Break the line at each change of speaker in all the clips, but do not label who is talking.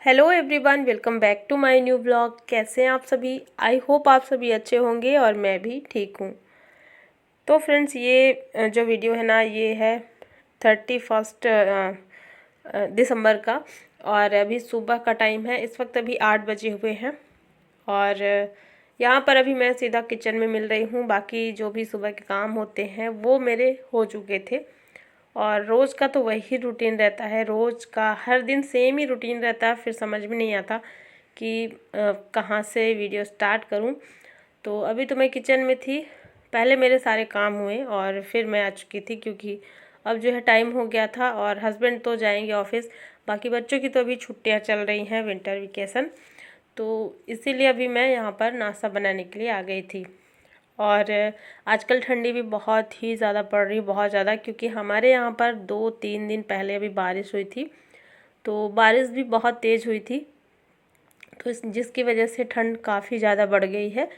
Hello everyone, welcome back to my new blog. कैसे हैं आप सभी? आई होप आप सभी अच्छे होंगे और मैं भी ठीक हूँ। तो फ्रेंड्स, ये जो वीडियो है ना, ये है 31 दिसंबर का। और अभी सुबह का टाइम है। इस वक्त अभी 8 बजे हुए हैं। और यहाँ पर अभी मैं सीधा किचन में मिल रही हूँ। बाकी जो भी सुबह के काम होते हैं वो मेरे हो चुके थे। और रोज़ का तो वही रूटीन रहता है, रोज़ का हर दिन सेम ही रूटीन रहता है। फिर समझ में नहीं आता कि कहाँ से वीडियो स्टार्ट करूँ। तो अभी तो मैं किचन में थी, पहले मेरे सारे काम हुए और फिर मैं आ चुकी थी, क्योंकि अब जो है टाइम हो गया था। और हस्बैंड तो जाएंगे ऑफिस, बाकी बच्चों की तो अभी छुट्टियाँ चल रही हैं, विंटर वेकेशन। तो इसीलिए अभी मैं यहाँ पर नाश्ता बनाने के लिए आ गई थी। और आजकल ठंडी भी बहुत ही ज़्यादा पड़ रही, बहुत ज़्यादा, क्योंकि हमारे यहाँ पर 2-3 दिन पहले अभी बारिश हुई थी। तो बारिश भी बहुत तेज़ हुई थी, तो जिसकी वजह से ठंड काफ़ी ज़्यादा बढ़ गई है।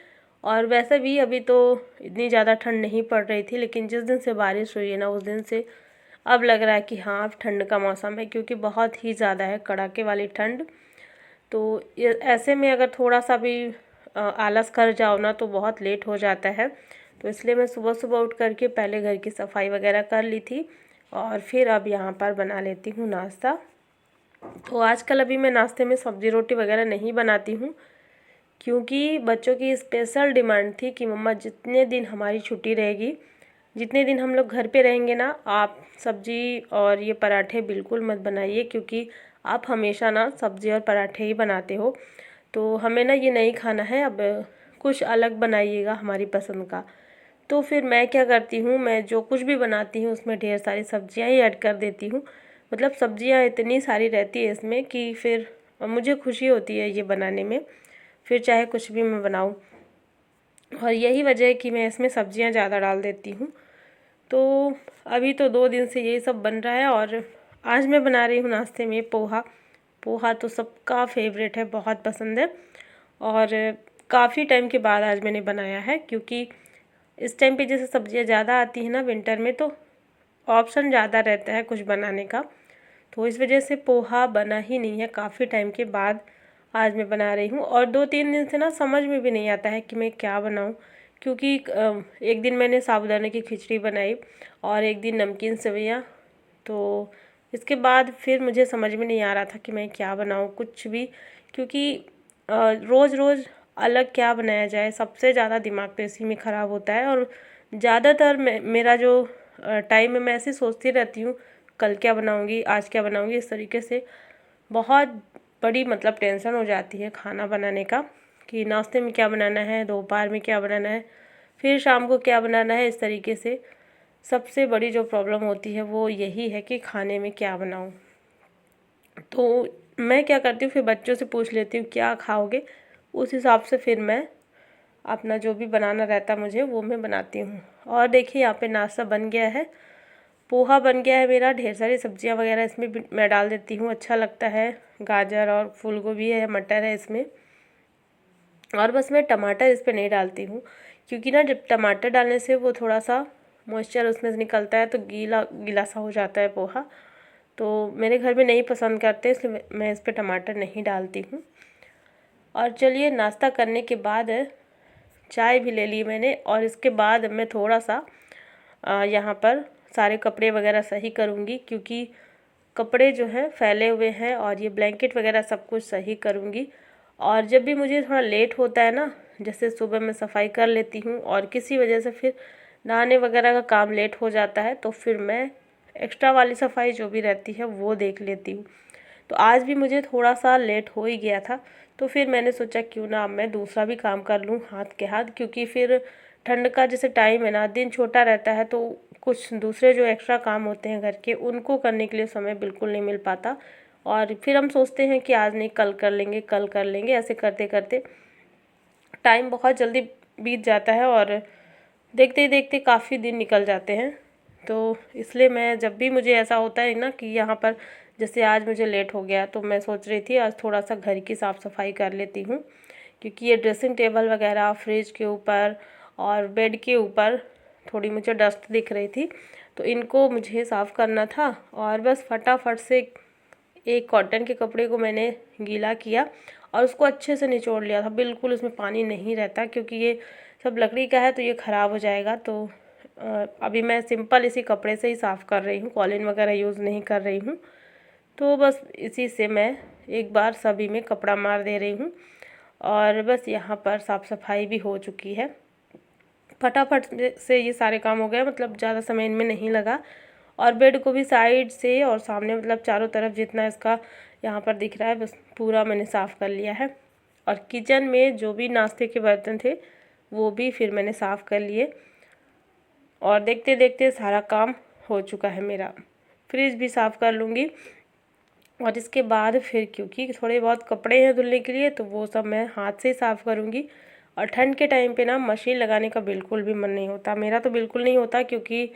और वैसे भी अभी तो इतनी ज़्यादा ठंड नहीं पड़ रही थी, लेकिन जिस दिन से बारिश हुई है ना, उस दिन से अब लग रहा है कि हाँ, अब ठंड का मौसम है, क्योंकि बहुत ही ज़्यादा है कड़ाके वाली ठंड। तो ये ऐसे में अगर थोड़ा सा भी आलस कर जाओ ना, तो बहुत लेट हो जाता है। तो इसलिए मैं सुबह सुबह उठ करके पहले घर की सफाई वगैरह कर ली थी, और फिर अब यहाँ पर बना लेती हूँ नाश्ता। तो आजकल अभी मैं नाश्ते में सब्ज़ी रोटी वगैरह नहीं बनाती हूँ, क्योंकि बच्चों की स्पेशल डिमांड थी कि मम्मा, जितने दिन हमारी छुट्टी रहेगी, जितने दिन हम लोग घर पे रहेंगे ना, आप सब्ज़ी और ये पराठे बिल्कुल मत बनाइए, क्योंकि आप हमेशा ना सब्ज़ी और पराठे ही बनाते हो। तो हमें ना ये नहीं खाना है, अब कुछ अलग बनाइएगा हमारी पसंद का। तो फिर मैं क्या करती हूँ, मैं जो कुछ भी बनाती हूँ उसमें ढेर सारी सब्जियाँ ही ऐड कर देती हूँ। मतलब सब्जियाँ इतनी सारी रहती है इसमें कि फिर मुझे खुशी होती है ये बनाने में, फिर चाहे कुछ भी मैं बनाऊँ। और यही वजह है कि मैं इसमें सब्जियाँ ज़्यादा डाल देती हूँ। तो अभी तो 2 दिन से यही सब बन रहा है। और आज मैं बना रही हूँ नाश्ते में पोहा। पोहा तो सबका फेवरेट है, बहुत पसंद है। और काफ़ी टाइम के बाद आज मैंने बनाया है, क्योंकि इस टाइम पे जैसे सब्जियां ज़्यादा आती हैं ना विंटर में, तो ऑप्शन ज़्यादा रहता है कुछ बनाने का। तो इस वजह से पोहा बना ही नहीं है, काफ़ी टाइम के बाद आज मैं बना रही हूँ। और 2-3 दिन से ना समझ में भी नहीं आता है कि मैं क्या बनाऊँ, क्योंकि एक दिन मैंने साबूदाने की खिचड़ी बनाई और एक दिन नमकीन सेवइयाँ। तो इसके बाद फिर मुझे समझ में नहीं आ रहा था कि मैं क्या बनाऊँ कुछ भी, क्योंकि रोज़ रोज़ अलग क्या बनाया जाए। सबसे ज़्यादा दिमाग तो इसी में ख़राब होता है। और ज़्यादातर मेरा जो टाइम है, मैं ऐसे सोचती रहती हूँ, कल क्या बनाऊँगी, आज क्या बनाऊँगी। इस तरीके से बहुत बड़ी मतलब टेंशन हो जाती है खाना बनाने का, कि नाश्ते में क्या बनाना है, दोपहर में क्या बनाना है, फिर शाम को क्या बनाना है। इस तरीके से सबसे बड़ी जो प्रॉब्लम होती है वो यही है कि खाने में क्या बनाऊँ। तो मैं क्या करती हूँ, फिर बच्चों से पूछ लेती हूँ क्या खाओगे, उस हिसाब से फिर मैं अपना जो भी बनाना रहता है मुझे, वो मैं बनाती हूँ। और देखिए, यहाँ पे नाश्ता बन गया है, पोहा बन गया है मेरा। ढेर सारी सब्जियाँ वगैरह इसमें भी मैं डाल देती हूँ, अच्छा लगता है। गाजर और फूल गोभी है, मटर है इसमें। और बस मैं टमाटर इस पर नहीं डालती हूँ, क्योंकि ना जब टमाटर डालने से वो थोड़ा सा मॉइस्चर उसमें से निकलता है, तो गीला गीला सा हो जाता है पोहा। तो मेरे घर में नहीं पसंद करते, इसलिए मैं इस पर टमाटर नहीं डालती हूँ। और चलिए, नाश्ता करने के बाद चाय भी ले ली मैंने, और इसके बाद मैं थोड़ा सा यहाँ पर सारे कपड़े वगैरह सही करूँगी, क्योंकि कपड़े जो हैं फैले हुए हैं, और ये ब्लैंकेट वगैरह सब कुछ सही करूँगी। और जब भी मुझे थोड़ा लेट होता है ना, जैसे सुबह मैं सफाई कर लेती हूँ और किसी वजह से फिर नहाने वगैरह का काम लेट हो जाता है, तो फिर मैं एक्स्ट्रा वाली सफाई जो भी रहती है वो देख लेती हूँ। तो आज भी मुझे थोड़ा सा लेट हो ही गया था, तो फिर मैंने सोचा क्यों ना अब मैं दूसरा भी काम कर लूँ हाथ के हाथ, क्योंकि फिर ठंड का जैसे टाइम है ना, दिन छोटा रहता है, तो कुछ दूसरे जो एक्स्ट्रा काम होते हैं घर के, उनको करने के लिए समय बिल्कुल नहीं मिल पाता। और फिर हम सोचते हैं कि आज नहीं, कल कर लेंगे, कल कर लेंगे, ऐसे करते करते टाइम बहुत जल्दी बीत जाता है, और देखते ही देखते काफ़ी दिन निकल जाते हैं। तो इसलिए मैं जब भी मुझे ऐसा होता है ना कि यहाँ पर जैसे आज मुझे लेट हो गया, तो मैं सोच रही थी आज थोड़ा सा घर की साफ़ सफाई कर लेती हूँ, क्योंकि ये ड्रेसिंग टेबल वगैरह, फ्रिज के ऊपर और बेड के ऊपर थोड़ी मुझे डस्ट दिख रही थी, तो इनको मुझे साफ़ करना था। और बस फटाफट से एक कॉटन के कपड़े को मैंने गीला किया और उसको अच्छे से निचोड़ लिया था। बिल्कुल उसमें पानी नहीं रहता, क्योंकि ये सब लकड़ी का है तो ये ख़राब हो जाएगा। तो अभी मैं सिंपल इसी कपड़े से ही साफ़ कर रही हूँ, कॉलिन वगैरह यूज़ नहीं कर रही हूँ। तो बस इसी से मैं एक बार सभी में कपड़ा मार दे रही हूँ और बस यहाँ पर साफ़ सफाई भी हो चुकी है। फटाफट से ये सारे काम हो गए, मतलब ज़्यादा समय इनमें नहीं लगा। और बेड को भी साइड से और सामने, मतलब चारों तरफ जितना इसका यहाँ पर दिख रहा है, बस पूरा मैंने साफ़ कर लिया है। और किचन में जो भी नाश्ते के बर्तन थे वो भी फिर मैंने साफ़ कर लिए और देखते देखते सारा काम हो चुका है मेरा। फ्रिज भी साफ़ कर लूँगी और इसके बाद फिर, क्योंकि थोड़े बहुत कपड़े हैं धुलने के लिए, तो वो सब मैं हाथ से ही साफ़ करूँगी। और ठंड के टाइम पे ना मशीन लगाने का बिल्कुल भी मन नहीं होता, मेरा तो बिल्कुल नहीं होता, क्योंकि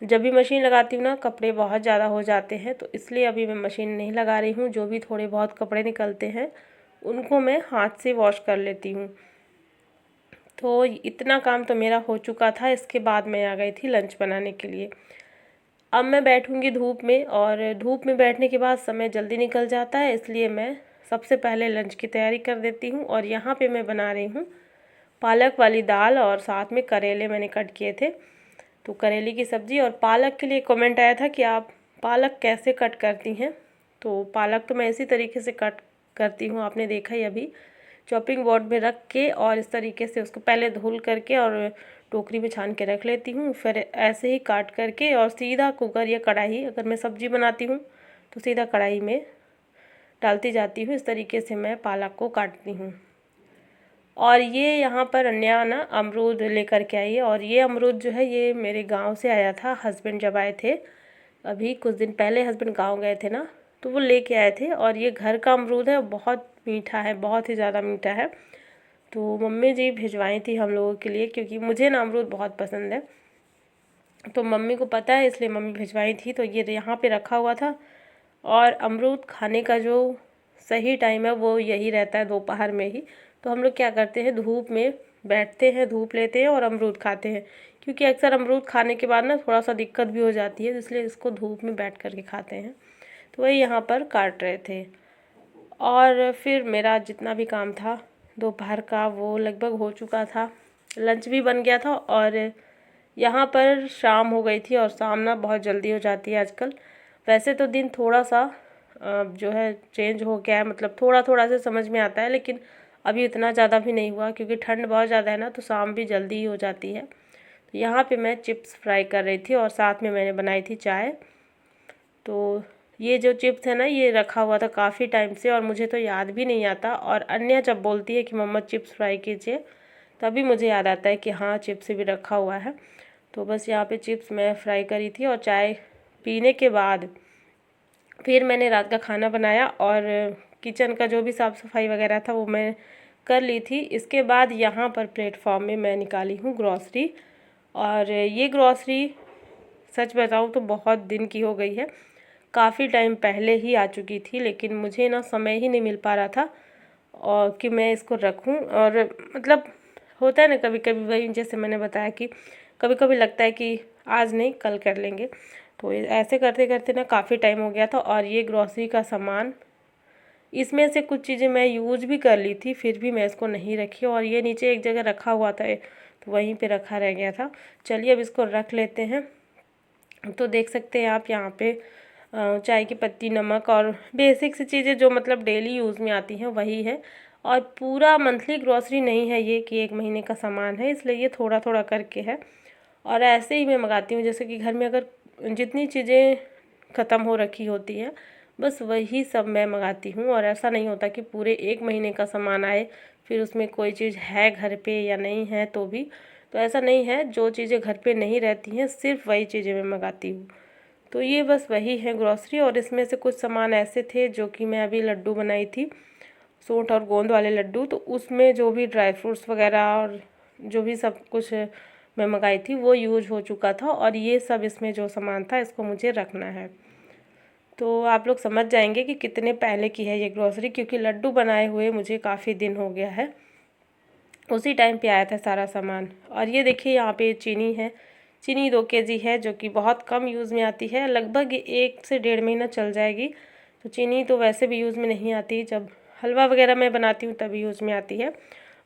जब भी मशीन लगाती हूँ ना कपड़े बहुत ज़्यादा हो जाते हैं। तो इसलिए अभी मैं मशीन नहीं लगा रही हूँ। जो भी थोड़े बहुत कपड़े निकलते हैं उनको मैं हाथ से वॉश कर लेती हूँ। तो इतना काम तो मेरा हो चुका था। इसके बाद मैं आ गई थी लंच बनाने के लिए। अब मैं बैठूंगी धूप में, और धूप में बैठने के बाद समय जल्दी निकल जाता है, इसलिए मैं सबसे पहले लंच की तैयारी कर देती हूँ। और यहाँ पे मैं बना रही हूँ पालक वाली दाल और साथ में करेले मैंने कट किए थे, तो करेले की सब्ज़ी। और पालक के लिए कमेंट आया था कि आप पालक कैसे कट करती हैं। तो पालक तो मैं इसी तरीके से कट करती हूँ, आपने देखा ही अभी, चॉपिंग बोर्ड में रख के और इस तरीके से उसको पहले धुल करके और टोकरी में छान के रख लेती हूँ। फिर ऐसे ही काट करके और सीधा कुकर या कढ़ाई, अगर मैं सब्ज़ी बनाती हूँ तो सीधा कढ़ाई में डालती जाती हूँ। इस तरीके से मैं पालक को काटती हूँ। और ये यहाँ पर अन्या ना अमरूद लेकर के आई है, और ये अमरूद जो है ये मेरे गांव से आया था। हस्बैंड जब आए थे अभी कुछ दिन पहले, हस्बैंड गांव गए थे ना, तो वो लेके आए थे। और ये घर का अमरूद है, बहुत मीठा है, बहुत ही ज़्यादा मीठा है। तो मम्मी जी भिजवाई थी हम लोगों के लिए, क्योंकि मुझे ना अमरूद बहुत पसंद है, तो मम्मी को पता है इसलिए मम्मी भिजवाई थी। तो ये यहाँ पे रखा हुआ था। और अमरूद खाने का जो सही टाइम है वो यही रहता है, दोपहर में ही। तो हम लोग क्या करते हैं, धूप में बैठते हैं, धूप लेते हैं और अमरूद खाते हैं, क्योंकि अक्सर अमरूद खाने के बाद ना थोड़ा सा दिक्कत भी हो जाती है, इसलिए इसको धूप में बैठ कर के खाते हैं। तो वही यहाँ पर काट रहे थे। और फिर मेरा जितना भी काम था दोपहर का वो लगभग हो चुका था, लंच भी बन गया था। और यहाँ पर शाम हो गई थी, और शाम ना बहुत जल्दी हो जाती है आजकल। वैसे तो दिन थोड़ा सा जो है चेंज हो गया है, मतलब थोड़ा थोड़ा से समझ में आता है, लेकिन अभी इतना ज़्यादा भी नहीं हुआ, क्योंकि ठंड बहुत ज़्यादा है ना, तो शाम भी जल्दी ही हो जाती है। तो यहाँ पे मैं चिप्स फ्राई कर रही थी और साथ में मैंने बनाई थी चाय। तो ये जो चिप्स है ना ये रखा हुआ था काफ़ी टाइम से, और मुझे तो याद भी नहीं आता। और अन्य जब बोलती है कि मम्मा चिप्स फ्राई कीजिए, तभी मुझे याद आता है कि हाँ चिप्स भी रखा हुआ है। तो बस यहाँ पे चिप्स मैं फ्राई करी थी, और चाय पीने के बाद फिर मैंने रात का खाना बनाया। और किचन का जो भी साफ़ सफाई वगैरह था वो मैं कर ली थी। इसके बाद यहाँ पर प्लेटफॉर्म में मैं निकाली हूँ ग्रॉसरी। और ये ग्रॉसरी सच बताऊँ तो बहुत दिन की हो गई है, काफ़ी टाइम पहले ही आ चुकी थी, लेकिन मुझे ना समय ही नहीं मिल पा रहा था और कि मैं इसको रखूं। और मतलब होता है ना कभी कभी, वही जैसे मैंने बताया कि कभी कभी लगता है कि आज नहीं कल कर लेंगे, तो ऐसे करते करते ना काफ़ी टाइम हो गया था। और ये ग्रॉसरी का सामान, इसमें से कुछ चीज़ें मैं यूज़ भी कर ली थी, फिर भी मैं इसको नहीं रखी। और ये नीचे एक जगह रखा हुआ था, तो वहीं पे रखा रह गया था। चलिए अब इसको रख लेते हैं। तो देख सकते हैं आप यहाँ पे चाय की पत्ती, नमक और बेसिक सी चीज़ें जो मतलब डेली यूज़ में आती हैं वही है। और पूरा मंथली ग्रॉसरी नहीं है ये कि 1 महीने का सामान है, इसलिए ये थोड़ा थोड़ा करके है। और ऐसे ही मैं मंगाती हूँ, जैसे कि घर में अगर जितनी चीज़ें ख़त्म हो रखी होती हैं बस वही सब मैं मंगाती हूँ। और ऐसा नहीं होता कि पूरे 1 महीने का सामान आए फिर उसमें कोई चीज़ है घर पे या नहीं है तो भी, तो ऐसा नहीं है। जो चीज़ें घर पे नहीं रहती हैं सिर्फ वही चीज़ें मैं मंगाती हूँ। तो ये बस वही है ग्रॉसरी। और इसमें से कुछ सामान ऐसे थे जो कि मैं अभी लड्डू बनाई थी, सूंठ और गोंद वाले लड्डू, तो उसमें जो भी ड्राई फ्रूट्स वगैरह और जो भी सब कुछ मैं मंगाई थी वो यूज हो चुका था। और ये सब इसमें जो सामान था इसको मुझे रखना है। तो आप लोग समझ जाएंगे कि कितने पहले की है ये ग्रॉसरी, क्योंकि लड्डू बनाए हुए मुझे काफ़ी दिन हो गया है, उसी टाइम पे आया था सारा सामान। और ये देखिए यहाँ पे चीनी है, चीनी 2 केजी है, जो कि बहुत कम यूज़ में आती है, लगभग 1 से 1.5 महीना चल जाएगी। तो चीनी तो वैसे भी यूज़ में नहीं आती, जब हलवा वगैरह मैं बनाती हूँ तभी यूज़ में आती है।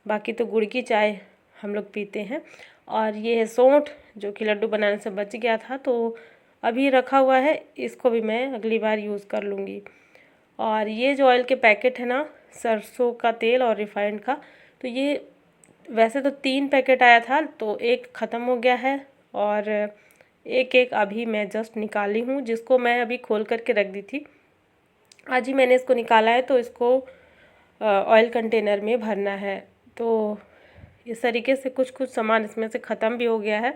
बाकी तो गुड़ की चाय हम लोग पीते हैं। और ये है सौंठ, जो कि लड्डू बनाने से बच गया था, तो अभी रखा हुआ है, इसको भी मैं अगली बार यूज़ कर लूँगी। और ये जो ऑयल के पैकेट है ना, सरसों का तेल और रिफाइंड का, तो ये वैसे तो 3 पैकेट आया था, तो एक ख़त्म हो गया है और एक अभी मैं जस्ट निकाली हूँ, जिसको मैं अभी खोल करके रख दी थी। आज ही मैंने इसको निकाला है, तो इसको ऑयल कंटेनर में भरना है। तो इस तरीके से कुछ कुछ सामान इसमें से ख़त्म भी हो गया है।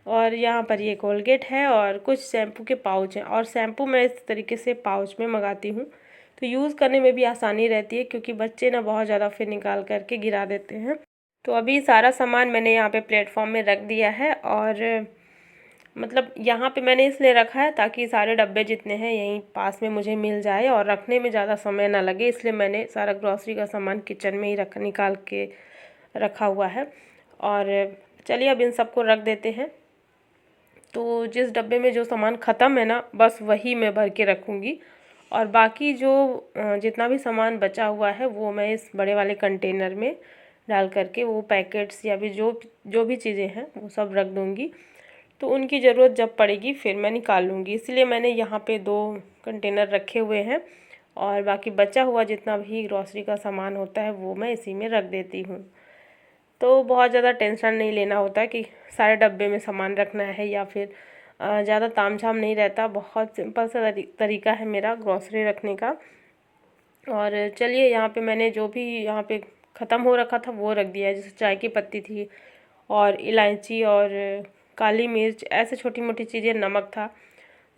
और यहाँ पर ये कोलगेट है और कुछ शैम्पू के पाउच हैं। और शैम्पू मैं इस तरीके से पाउच में मंगाती हूँ, तो यूज़ करने में भी आसानी रहती है, क्योंकि बच्चे ना बहुत ज़्यादा फिर निकाल करके गिरा देते हैं। तो अभी सारा सामान मैंने यहाँ पे प्लेटफॉर्म में रख दिया है। और मतलब यहाँ पे मैंने इसलिए रखा है ताकि सारे डब्बे जितने हैं यहीं पास में मुझे मिल जाए और रखने में ज़्यादा समय ना लगे, इसलिए मैंने सारा ग्रॉसरी का सामान किचन में ही निकाल के रखा हुआ है। और चलिए अब इन सबको रख देते हैं। तो जिस डब्बे में जो सामान ख़त्म है ना, बस वही मैं भर के रखूँगी, और बाकी जो जितना भी सामान बचा हुआ है वो मैं इस बड़े वाले कंटेनर में डाल करके वो पैकेट्स या भी जो भी चीज़ें हैं वो सब रख दूँगी। तो उनकी ज़रूरत जब पड़ेगी फिर मैं निकाल लूँगी, इसलिए मैंने यहाँ पे 2 कंटेनर रखे हुए हैं। और बाकी बचा हुआ जितना भी ग्रॉसरी का सामान होता है वो मैं इसी में रख देती हूँ। तो बहुत ज़्यादा टेंशन नहीं लेना होता कि सारे डब्बे में सामान रखना है, या फिर ज़्यादा तामझाम नहीं रहता। बहुत सिंपल सा तरीका है मेरा ग्रॉसरी रखने का। और चलिए यहाँ पे मैंने जो भी यहाँ पे ख़त्म हो रखा था वो रख दिया है, जैसे चाय की पत्ती थी और इलायची और काली मिर्च, ऐसे छोटी मोटी चीज़ें, नमक था,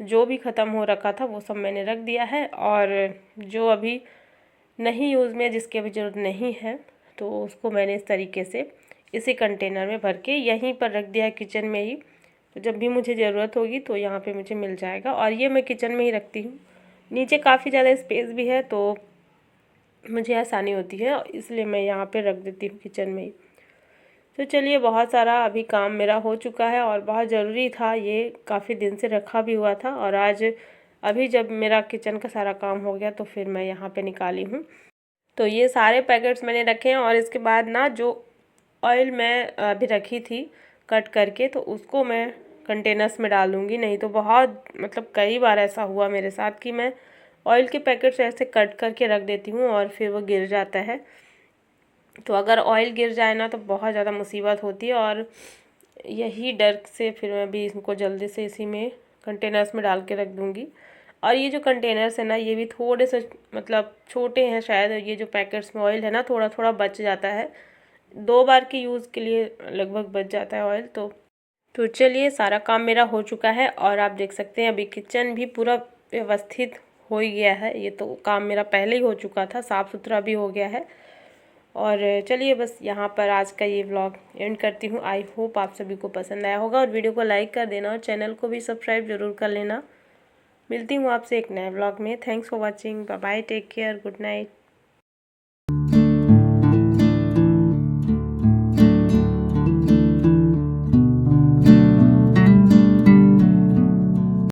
जो भी ख़त्म हो रखा था वो सब मैंने रख दिया है। और जो अभी नहीं यूज़ में, जिसकी अभी ज़रूरत नहीं है, तो उसको मैंने इस तरीके से इसी कंटेनर में भर के यहीं पर रख दिया है किचन में ही। तो जब भी मुझे ज़रूरत होगी तो यहाँ पे मुझे मिल जाएगा। और ये मैं किचन में ही रखती हूँ, नीचे काफ़ी ज़्यादा स्पेस भी है तो मुझे आसानी होती है, इसलिए मैं यहाँ पे रख देती हूँ किचन में ही। तो चलिए बहुत सारा अभी काम मेरा हो चुका है और बहुत ज़रूरी था, ये काफ़ी दिन से रखा भी हुआ था। और आज अभी जब मेरा किचन का सारा काम हो गया तो फिर मैं यहाँ पे निकाली हूँ। तो ये सारे पैकेट्स मैंने रखे हैं। और इसके बाद ना जो ऑयल मैं अभी रखी थी कट करके, तो उसको मैं कंटेनर्स में डाल दूँगी। नहीं तो बहुत मतलब कई बार ऐसा हुआ मेरे साथ कि मैं ऑयल के पैकेट्स ऐसे कट करके रख देती हूँ और फिर वो गिर जाता है। तो अगर ऑयल गिर जाए ना तो बहुत ज़्यादा मुसीबत होती है। और यही डर से फिर मैं भी इनको जल्दी से इसी में कंटेनर्स में डाल के रख दूँगी। और ये जो कंटेनर्स है ना, ये भी थोड़े से मतलब छोटे हैं शायद। ये जो पैकेट्स में ऑयल है ना, थोड़ा थोड़ा बच जाता है, 2 बार के यूज़ के लिए लगभग बच जाता है ऑयल। तो चलिए सारा काम मेरा हो चुका है और आप देख सकते हैं अभी किचन भी पूरा व्यवस्थित हो ही गया है। ये तो काम मेरा पहले ही हो चुका था, साफ़ सुथरा भी हो गया है। और चलिए बस यहाँ पर आज का ये व्लॉग एंड करती हूँ। आई होप आप सभी को पसंद आया होगा और वीडियो को लाइक कर देना और चैनल को भी सब्सक्राइब ज़रूर कर लेना। मिलती हूँ आपसे एक नए व्लॉग में। Thanks for watching. Bye bye, take care, good night.